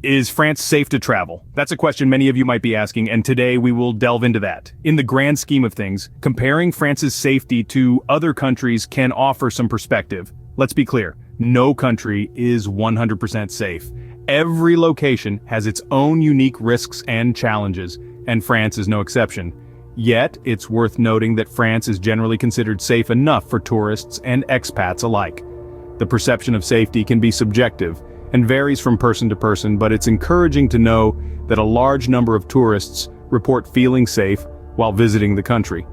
Is France safe to travel? That's a question many of you might be asking, and today we will delve into that. In the grand scheme of things, comparing France's safety to other countries can offer some perspective. Let's be clear, no country is 100% safe. Every location has its own unique risks and challenges, and France is no exception. Yet, it's worth noting that France is generally considered safe enough for tourists and expats alike. The perception of safety can be subjective and varies from person to person, but it's encouraging to know that a large number of tourists report feeling safe while visiting the country.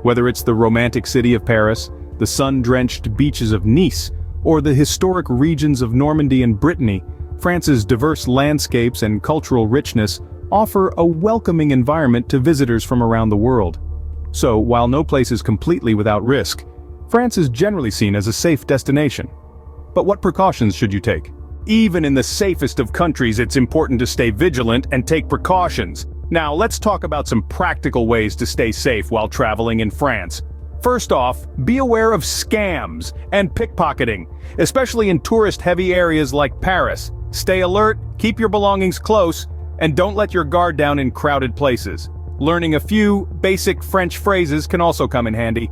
Whether it's the romantic city of Paris, the sun-drenched beaches of Nice, or the historic regions of Normandy and Brittany, France's diverse landscapes and cultural richness offer a welcoming environment to visitors from around the world. So, while no place is completely without risk, France is generally seen as a safe destination. But what precautions should you take? Even in the safest of countries, it's important to stay vigilant and take precautions. Now, let's talk about some practical ways to stay safe while traveling in France. First off, be aware of scams and pickpocketing, especially in tourist-heavy areas like Paris. Stay alert, keep your belongings close, and don't let your guard down in crowded places. Learning a few basic French phrases can also come in handy.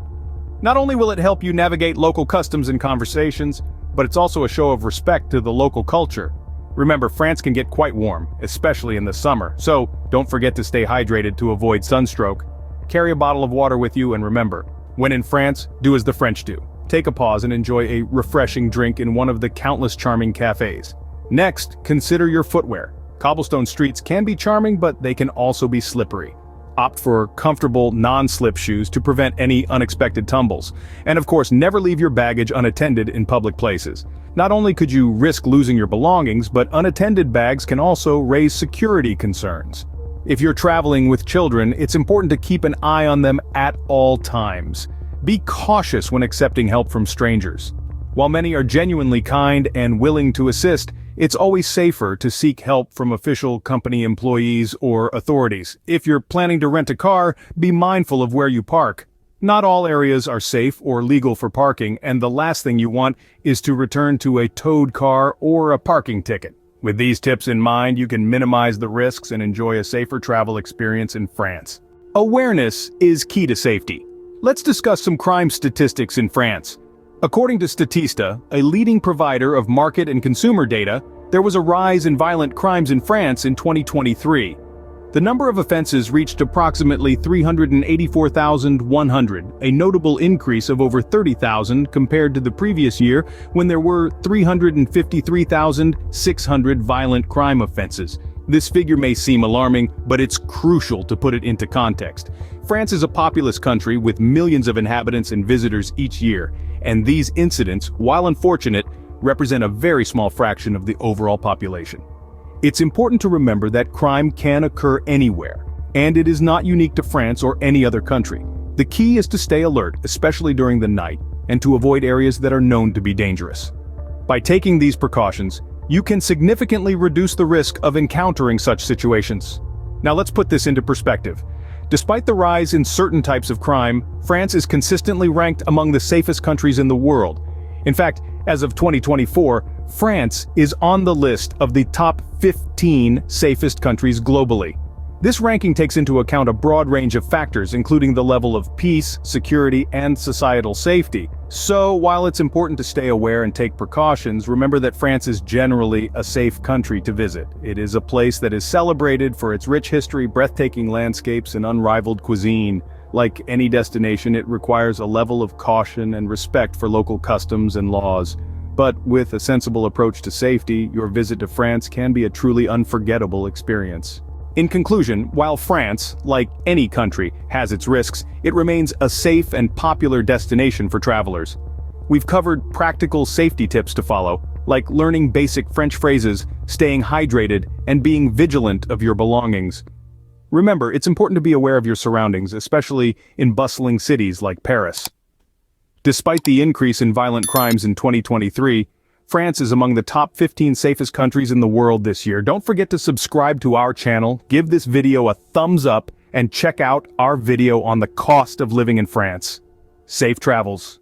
Not only will it help you navigate local customs and conversations, but it's also a show of respect to the local culture. Remember, France can get quite warm, especially in the summer, so don't forget to stay hydrated to avoid sunstroke. Carry a bottle of water with you, and remember, when in France, do as the French do. Take a pause and enjoy a refreshing drink in one of the countless charming cafes. Next, consider your footwear. Cobblestone streets can be charming, but they can also be slippery. Opt for comfortable, non-slip shoes to prevent any unexpected tumbles. And of course, never leave your baggage unattended in public places. Not only could you risk losing your belongings, but unattended bags can also raise security concerns. If you're traveling with children, it's important to keep an eye on them at all times. Be cautious when accepting help from strangers. While many are genuinely kind and willing to assist, it's always safer to seek help from official company employees or authorities. If you're planning to rent a car, be mindful of where you park. Not all areas are safe or legal for parking, and the last thing you want is to return to a towed car or a parking ticket. With these tips in mind, you can minimize the risks and enjoy a safer travel experience in France. Awareness is key to safety. Let's discuss some crime statistics in France. According to Statista, a leading provider of market and consumer data, there was a rise in violent crimes in France in 2023. The number of offenses reached approximately 384,100, a notable increase of over 30,000 compared to the previous year when there were 353,600 violent crime offenses. This figure may seem alarming, but it's crucial to put it into context. France is a populous country with millions of inhabitants and visitors each year, and these incidents, while unfortunate, represent a very small fraction of the overall population. It's important to remember that crime can occur anywhere, and it is not unique to France or any other country. The key is to stay alert, especially during the night, and to avoid areas that are known to be dangerous. By taking these precautions, you can significantly reduce the risk of encountering such situations. Now let's put this into perspective. Despite the rise in certain types of crime, France is consistently ranked among the safest countries in the world. In fact, as of 2024, France is on the list of the top 15 safest countries globally. This ranking takes into account a broad range of factors, including the level of peace, security, and societal safety. So, while it's important to stay aware and take precautions, remember that France is generally a safe country to visit. It is a place that is celebrated for its rich history, breathtaking landscapes, and unrivaled cuisine. Like any destination, it requires a level of caution and respect for local customs and laws. But with a sensible approach to safety, your visit to France can be a truly unforgettable experience. In conclusion, while France, like any country, has its risks, it remains a safe and popular destination for travelers. We've covered practical safety tips to follow, like learning basic French phrases, staying hydrated, and being vigilant of your belongings. Remember, it's important to be aware of your surroundings, especially in bustling cities like Paris. Despite the increase in violent crimes in 2023, France is among the top 15 safest countries in the world this year. Don't forget to subscribe to our channel, give this video a thumbs up, and check out our video on the cost of living in France. Safe travels.